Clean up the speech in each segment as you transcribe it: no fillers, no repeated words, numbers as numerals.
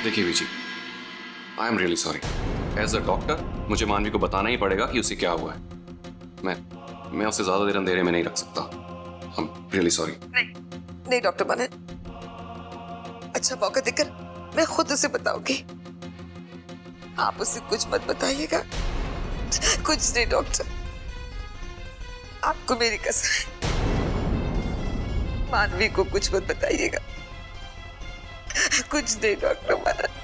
देखिए Viji, I am really sorry. As a doctor मुझे मानवी को बताना ही पड़ेगा कि उसे क्या हुआ है। मैं उसे ज्यादा देर अंधेरे में नहीं रख सकता। आई एम रियली सॉरी। नहीं डॉक्टर मनन, अच्छा मौका देकर मैं खुद उसे बताऊंगी। आप उसे कुछ मत बताइएगा, कुछ नहीं डॉक्टर, आपको मेरी कसम है। मानवी को कुछ मत बताइएगा, कुछ नहीं डॉक्टर मनन।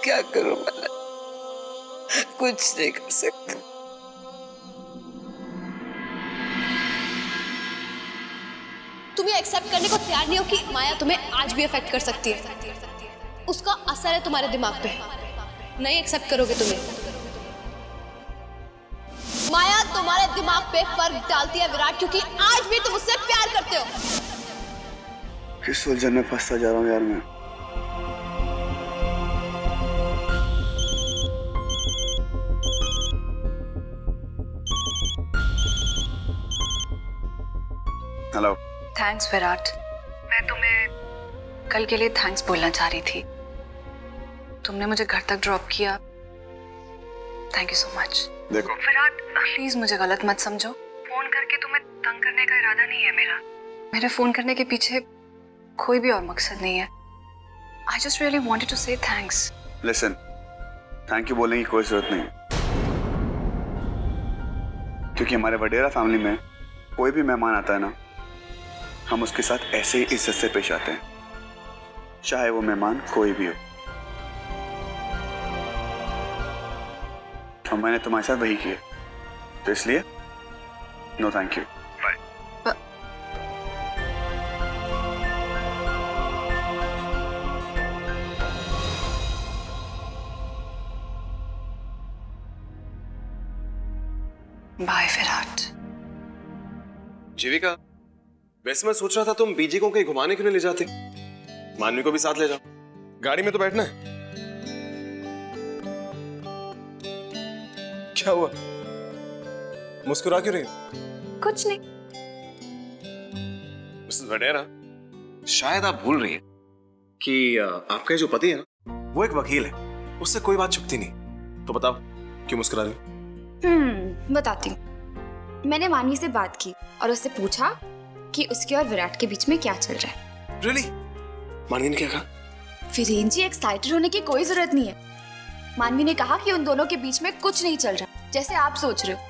क्या करूं मनन, कुछ नहीं कर सकती। तुम ये एक्सेप्ट करने को तैयार नहीं हो कि माया तुम्हें आज भी अफेक्ट कर सकती है। उसका असर है तुम्हारे दिमाग पे। नहीं एक्सेप्ट करोगे तुम्हें। माया तुम्हारे दिमाग पे फर्क डालती है विराट, क्योंकि आज भी तुम उससे प्यार करते हो। किस उलझन में फंसता जा रहा हूँ यार मैं। हेलो। थैंक्स विराट, मैं तुम्हें कल के लिए थैंक्स बोलना चाह रही थी। तुमने मुझे घर तक ड्रॉप किया, थैंक यू सो मच। देखो विराट, प्लीज मुझे गलत मत समझो। फोन करके तुम्हें तंग करने का इरादा नहीं है मेरा। मेरे फोन करने के पीछे कोई भी और मकसद नहीं है। I just really wanted to say thanks. Listen, thank you बोलने की कोई जरूरत नहीं, क्योंकि हमारे वडेरा फैमिली में कोई भी मेहमान आता है ना, हम उसके साथ ऐसे ही इज्जत से पेश आते हैं, चाहे वो मेहमान कोई भी हो। और मैंने तुम्हारे साथ वही किया, तो इसलिए no thank you, bye. Bye Virat. Jeevika, वैसे मैं सोच रहा था तुम बीजी को कहीं घुमाने क्यों नहीं ले जाते? मानवी को भी साथ ले जाओ, गाड़ी में तो बैठना है। क्या हुआ, मुस्कुरा क्यों रही हो? कुछ नहीं। मिसेस वडेरा, शायद आप भूल रही हैं कि आपका जो पति है ना, वो एक वकील है, उससे कोई बात छुपती नहीं। तो बताओ क्यों मुस्कुरा रही हो? बताती हूँ। मैंने मानवी से बात की और उससे पूछा कि उसके और विराट के बीच में क्या चल रहा है। Really? मानवी ने क्या कहा? वीरेन जी, एक्साइटेड होने की कोई जरूरत नहीं है। मानवी ने कहा कि उन दोनों के बीच में कुछ नहीं चल रहा जैसे आप सोच रहे हो।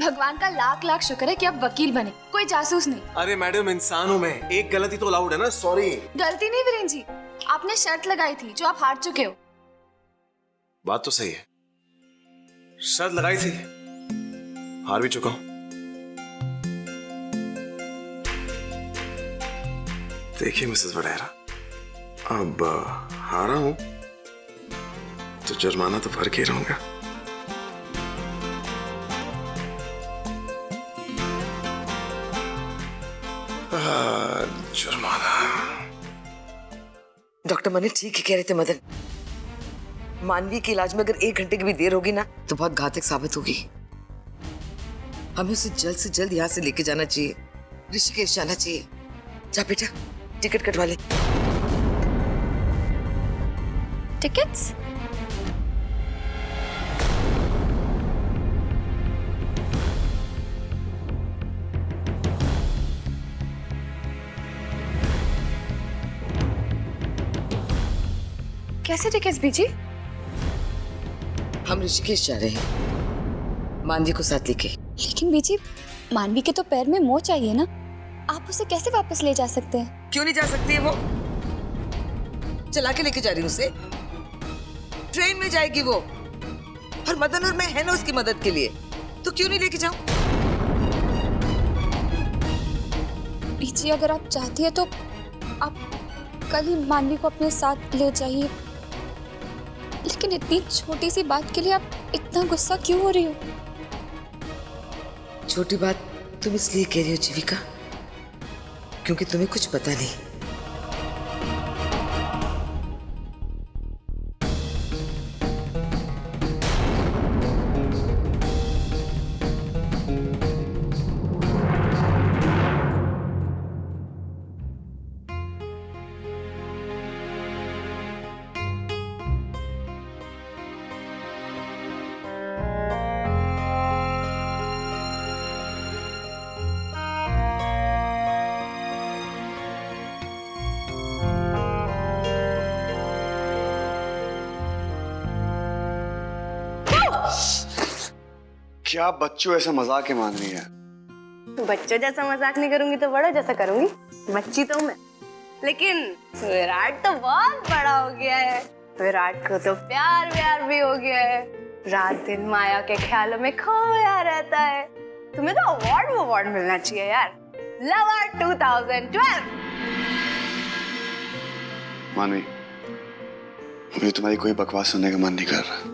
भगवान का लाख लाख शुक्र है कि आप वकील बने, कोई जासूस नहीं। अरे मैडम, इंसान हूं मैं, एक गलती तो अलाउड है ना। सॉरी। गलती नहीं वीरेन जी, आपने शर्त लगाई थी जो आप हार चुके हो। बात तो सही है, शर्त लगाई थी, हार भी चुका हूं। देखिए मिसेस वडेरा, अब हारा हूं तो जुर्माना तो भर के रहूंगा। जुर्माना। डॉक्टर मनन ठीक ही कह रहे थे मदन, मानवी के इलाज में अगर 1 घंटे की भी देर होगी ना तो बहुत घातक साबित होगी। हमें उसे जल्द से जल्द यहाँ से लेके जाना चाहिए, ऋषिकेश जाना चाहिए। जा बेटा, टिकट कटवा ले। टिकट्स? कैसे टिकट्स बीजी? हम ऋषिकेश जा रहे हैं, मानवी को साथ लेके। लेकिन बीजी, मानवी के तो पैर में मोच चाहिए ना, आप उसे कैसे वापस ले जा सकते हैं? क्यों नहीं जा सकती है वो? चला के लेके जा रही हूँ उसे, ट्रेन में जाएगी वो। और मदन और मैं है ना उसकी मदद के लिए, तो क्यों नहीं लेके जाऊं? बीजी, अगर आप चाहती है तो आप कल ही मानवी को अपने साथ ले जाइए। लेकिन इतनी छोटी सी बात के लिए आप इतना गुस्सा क्यों हो रही हो? छोटी बात तुम इसलिए कह रही हो जीविका, क्योंकि तुम्हें कुछ पता नहीं। क्या बच्चों ऐसा मजाक ही मान रही है? बच्चों जैसा मजाक नहीं करूंगी तो बड़ा जैसा करूंगी। बच्ची तो मैं, लेकिन विराट तो बहुत बड़ा हो गया है। विराट को तो प्यार व्यार भी हो गया है, रात दिन माया के ख्यालों में खोया रहता है। तुम्हें तो अवार्ड मिलना चाहिए यार, लवर 2012। मानवी, मुझे तुम्हारी कोई बकवास सुनने का मन नहीं कर रहा।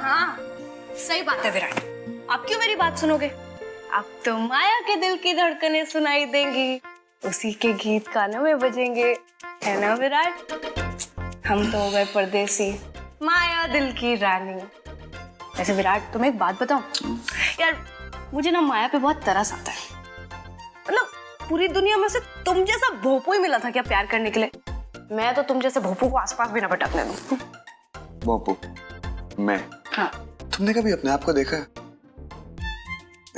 हाँ, सही बात है विराट। आप क्यों मेरी बात सुनोगे? अब तो माया के दिल की धड़कनें सुनाई देंगी, उसी के गीत कानों में बजेंगे, है ना विराट? हम तो हो गए परदेसी, माया दिल की रानी। वैसे विराट, तुम्हें एक बात बताऊं यार, मुझे ना माया पे बहुत तरस आता है। मतलब पूरी दुनिया में से तुम जैसा भोपू ही मिला था क्या प्यार करने के लिए? मैं तो तुम जैसे भोपू को आसपास भी ना भटकने दूं। भोपू? मैं? हाँ। तुमने कभी अपने आप को देखा है?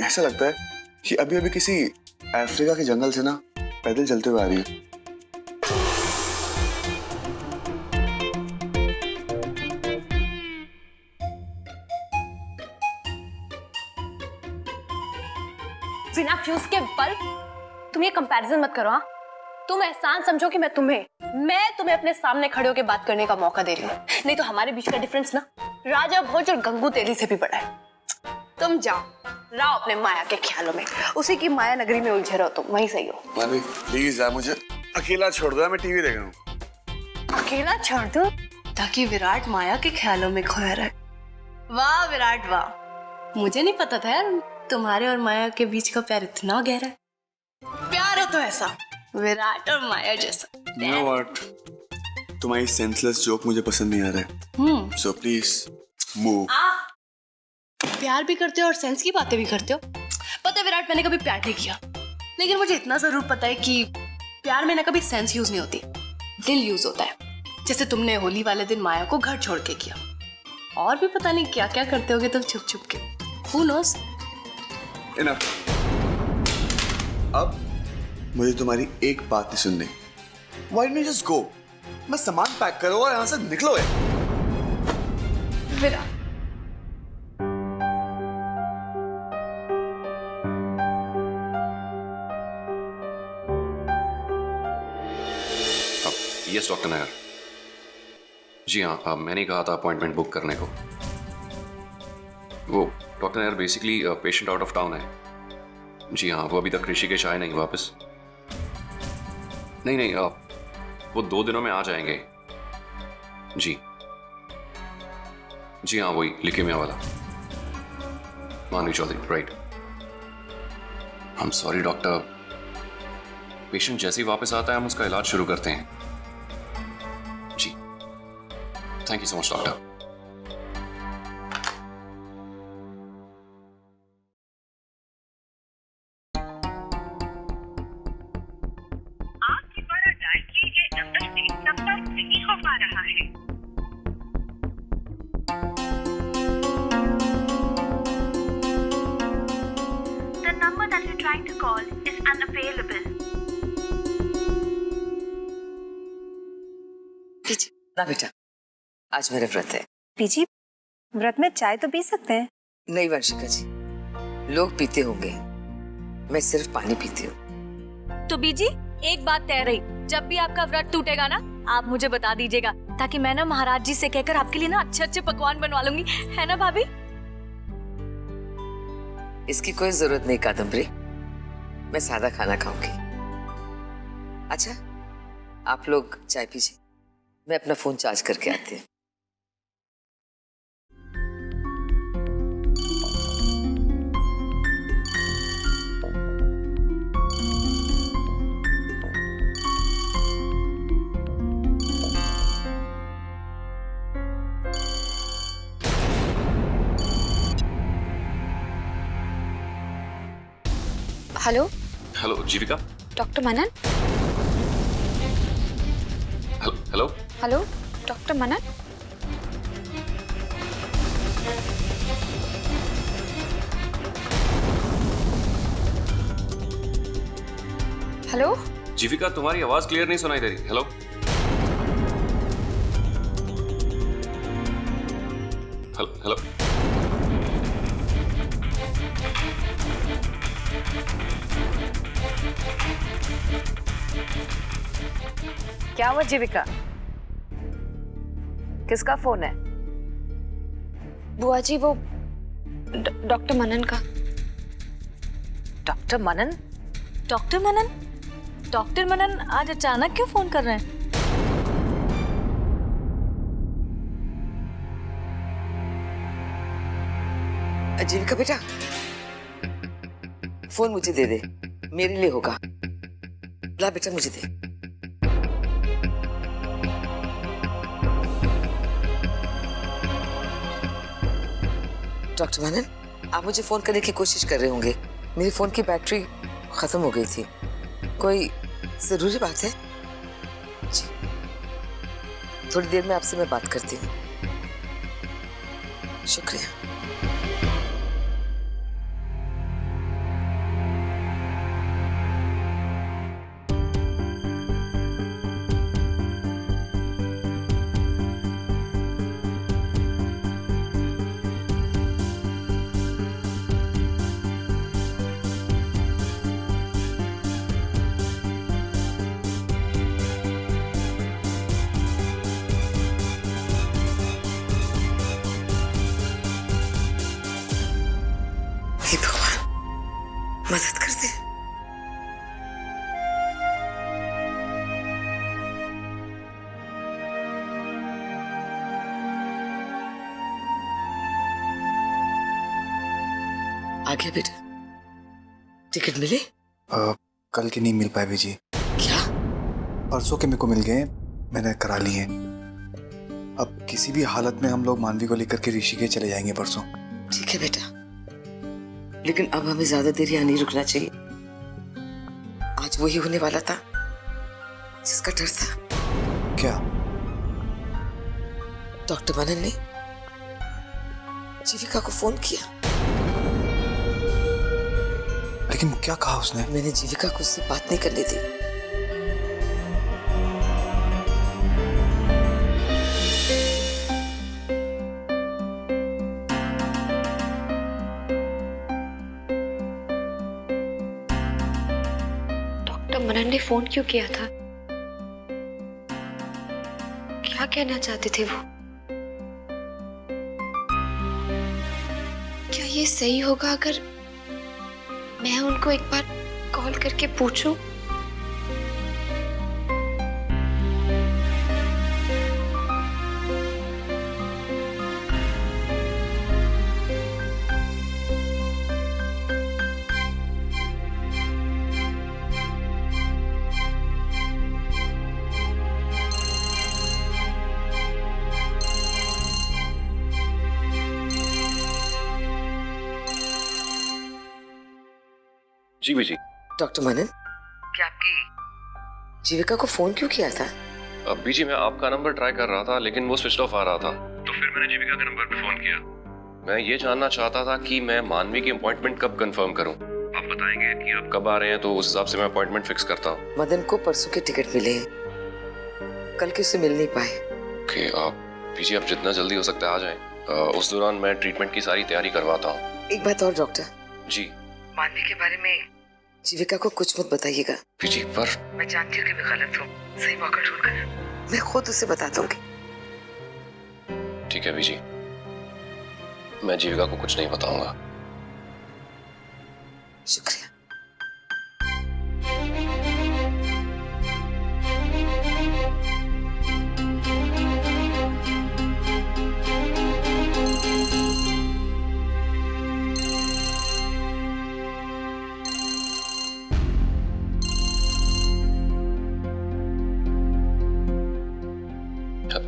ऐसा लगता है कि अभी अभी किसी अफ्रीका के जंगल से ना पैदल चलते हुए आ रही है। बिना फ्यूज के बल्ब, तुम ये कंपैरिजन मत करो। हाँ, तुम एहसान समझो कि मैं तुम्हें अपने सामने खड़े होकर बात करने का मौका दे रही हूँ। नहीं तो हमारे बीच का डिफरेंस ना राजा भोज और गंगू तेली से भी बड़ा है। तुम जाओ अपने माया के ख्यालों में, उसी की माया नगरी में उलझे रहो, तुम वहीं सही हो। मानवी प्लीज यार, मुझे अकेला छोड़ दो, मैं टीवी देख रहा हूँ। अकेला छोड़ दो ताकि विराट माया के ख्यालों में खोया रहे। वाह विराट वाह, मुझे नहीं पता था यार तुम्हारे और माया के बीच का प्यार इतना गहरा है। प्यार है तो ऐसा, विराट और माया जैसा। You know what? तुम्हारी सेंसलेस जोक मुझे पसंद नहीं आ रहा है। So please move. प्यार भी करते हो और सेंस की बातें भी करते हो। पता है विराट, मैंने कभी प्यार नहीं किया, लेकिन मुझे इतना जरूर पता है कि प्यार में ना कभी सेंस यूज नहीं होती, दिल यूज होता है। जैसे तुमने होली वाले दिन माया को घर छोड़ के किया, और भी पता नहीं क्या क्या करते होगे तुम छुप छुप के। Who knows? Enough. अब मुझे तुम्हारी एक बात नहीं सुननी। Why don't you just go? मैं सामान पैक करो और यहाँ से निकलो। Virat, yes doctor Nair. जी हाँ, मैंने ही कहा था अपॉइंटमेंट बुक करने को। वो doctor Nair basically patient out of town है। जी हाँ, वो अभी तक ऋषिकेश आए नहीं वापस। नहीं, वो 2 दिनों में आ जाएंगे। जी हाँ, वही ल्यूकेमिया वाला Manvi Chaudhary, right. I am sorry doctor, patient जैसे ही वापस आता है हम उसका इलाज शुरू करते हैं। जी, thank you so much doctor. आपके द्वारा डायल किए गए नंबर से संपर्क नहीं हो पा रहा है। The number that you're trying to call is unavailable. ना बेटा, आज मेरा व्रत है। पीजी, व्रत में चाय तो पी सकते हैं। नहीं वंशिका जी, लोग पीते होंगे, मैं सिर्फ पानी पीती हूँ। तो बीजी, एक बात तय रही, जब भी आपका व्रत टूटेगा ना, आप मुझे बता दीजिएगा, ताकि मैं ना महाराज जी से कहकर आपके लिए ना अच्छे अच्छे पकवान बनवा लूंगी, है ना भाभी? इसकी कोई जरूरत नहीं कादम्बरी, मैं सादा खाना खाऊंगी। अच्छा, आप लोग चाय पीजिए, मैं अपना फोन चार्ज करके आती हूँ। हेलो हेलो जीविका। डॉक्टर मनन। हेलो हेलो डॉक्टर मनन। हेलो जीविका, तुम्हारी आवाज क्लियर नहीं सुनाई दे रही। हेलो क्या हुआ जीविका? किसका फोन है? बुआ जी वो डॉक्टर मनन का। डॉक्टर मनन? डॉक्टर मनन? डॉक्टर मनन आज अचानक क्यों फोन कर रहे हैं? जीविका बेटा, फोन मुझे दे दे, मेरे लिए होगा। ला बेटा मुझे दे। डॉक्टर मनन, आप मुझे फोन करने की कोशिश कर रहे होंगे। मेरी फोन की बैटरी खत्म हो गई थी। कोई जरूरी बात है? जी, थोड़ी देर में आपसे मैं बात करती हूँ। शुक्रिया। हे भगवान, मदद कर दे। आ गया बेटा? टिकट मिले? कल के नहीं मिल पाए बीजी। क्या? परसों के मेरे को मिल गए, मैंने करा लिए। अब किसी भी हालत में हम लोग मानवी को लेकर के ऋषिकेश चले जाएंगे परसों। ठीक है बेटा, लेकिन अब हमें ज्यादा देर यहाँ नहीं रुकना चाहिए। आज वही होने वाला था जिसका डर था। क्या? डॉक्टर मनन ने जीविका को फोन किया। लेकिन क्या कहा उसने? मैंने जीविका को उससे बात नहीं करने दी। डॉक्टर मनन ने फोन क्यों किया था? क्या कहना चाहते थे वो? क्या ये सही होगा अगर मैं उनको एक बार कॉल करके पूछूं? जी बीजी। डॉक्टर मनन, क्या आपकी जीविका को फोन क्यों किया था? अब बीजी मैं आपका नंबर ट्राई कर रहा था लेकिन वो स्विच ऑफ आ रहा था, तो फिर मैंने जीविका के नंबर पे फोन किया। मैं ये जानना चाहता था कि मैं मानवी की अपॉइंटमेंट कब कंफर्म करूं। आप बताएंगे कि आप कब आ रहे हैं तो उस हिसाब से मैं अपॉइंटमेंट फिक्स करता हूँ। मदन को परसों के टिकट मिले हैं, कल के उसे मिल नहीं पाए। ओके, आप बीजी आप जितना जल्दी हो सकता है आ जाएं। उस दौरान मैं ट्रीटमेंट की सारी तैयारी करवाता हूँ। एक बात और डॉक्टर जी। मानवी के बारे में जीविका को कुछ मत बताइएगा। बीजी पर मैं जानती हूँ कि मैं गलत हूँ, सही मौका ढूंढकर मैं खुद उसे बता दूंगी। ठीक है बीजी, मैं जीविका को कुछ नहीं बताऊंगा। शुक्रिया।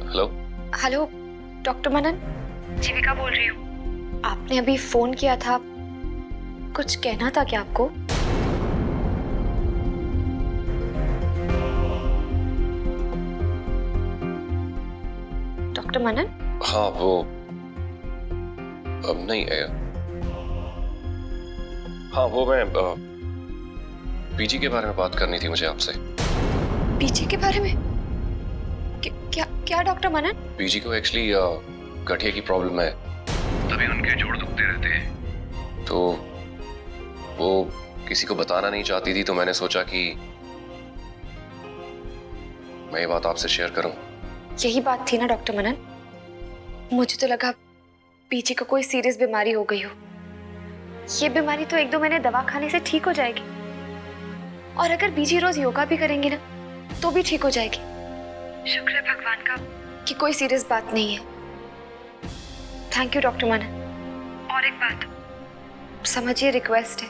हेलो। हेलो डॉक्टर मनन, जीविका बोल रही हूँ। आपने अभी फोन किया था, कुछ कहना था क्या आपको? डॉक्टर मनन? हाँ वो अब नहीं है। हाँ वो मैं पीजी के बारे में बात करनी थी मुझे आपसे। पीजी के बारे में? क्या क्या डॉक्टर मनन? पीजी को एक्चुअली गठिया की प्रॉब्लम है, तभी उनके जोड़ दुखते रहते हैं। तो वो किसी को बताना नहीं चाहती थी, तो मैंने सोचा कि मैं ये बात आपसे शेयर करूं। यही बात थी ना डॉक्टर मनन, मुझे तो लगा पीजी को कोई सीरियस बीमारी हो गई हो। ये बीमारी तो 1-2 महीने दवा खाने से ठीक हो जाएगी, और अगर बीजी रोज योगा भी करेंगे ना तो भी ठीक हो जाएगी। शुक्र है भगवान का कि कोई सीरियस बात नहीं है। थैंक यू डॉक्टर मनन। और एक बात समझिए, रिक्वेस्ट है,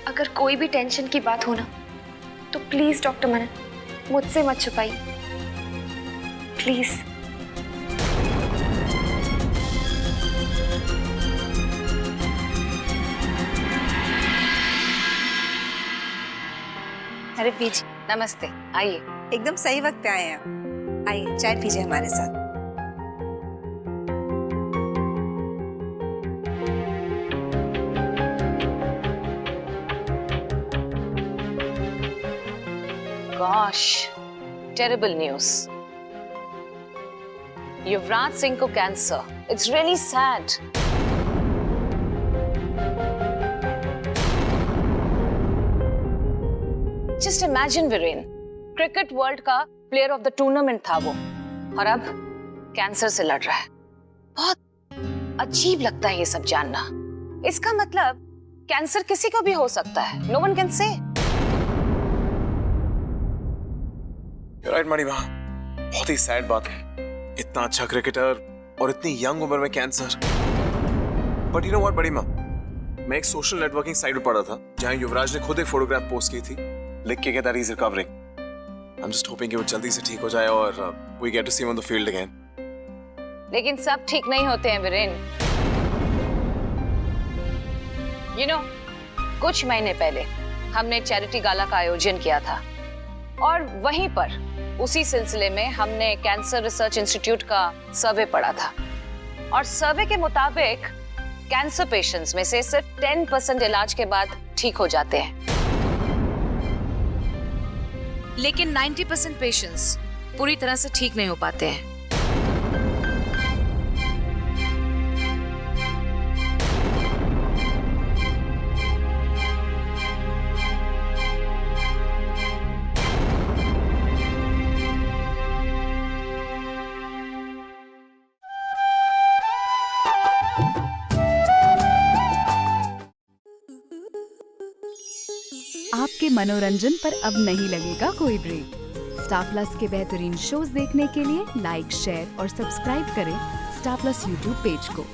अगर कोई भी टेंशन की बात हो ना तो प्लीज डॉक्टर मनन मुझसे मत छुपाइए, प्लीज। अरे पीजी, नमस्ते, आइए। एकदम सही वक्त पे आए हैं आप। आइए चाय पीजिए हमारे साथ। Gosh, terrible news. Yuvraj Singh को cancer. It's really sad. Just imagine Viren, cricket world का प्लेयर ऑफ द टूर्नामेंट था वो, और अब कैंसर से लड़ रहा है। बहुत अजीब लगता है ये सब जानना। इसका मतलब कैंसर किसी को भी हो सकता है। No one can say. You're right, मणिमा, बहुत ही सैड बात है। इतना अच्छा क्रिकेटर और इतनी यंग उम्र में cancer. But you know what Manima, मैं एक सोशल नेटवर्किंग साइट पर पढ़ा था जहां युवराज ने खुद एक फोटोग्राफ पोस्ट की थी, लिख के कहता he's recovering. I'm just hoping कि वो जल्दी से ठीक हो जाए और we get to see him on the field again. लेकिन सब ठीक नहीं होते हैं वीरेन। You know, कुछ महीने पहले हमने चैरिटी गाला का आयोजन किया था, और वहीं पर उसी सिलसिले में हमने कैंसर रिसर्च इंस्टीट्यूट का सर्वे पढ़ा था, और सर्वे के मुताबिक कैंसर पेशेंट्स में से सिर्फ 10% इलाज के बाद ठीक हो जाते हैं, लेकिन 90% पेशेंट्स पूरी तरह से ठीक नहीं हो पाते हैं। आपके मनोरंजन पर अब नहीं लगेगा कोई ब्रेक। स्टार प्लस के बेहतरीन शोज देखने के लिए लाइक, शेयर और सब्सक्राइब करें स्टार प्लस यूट्यूब पेज को।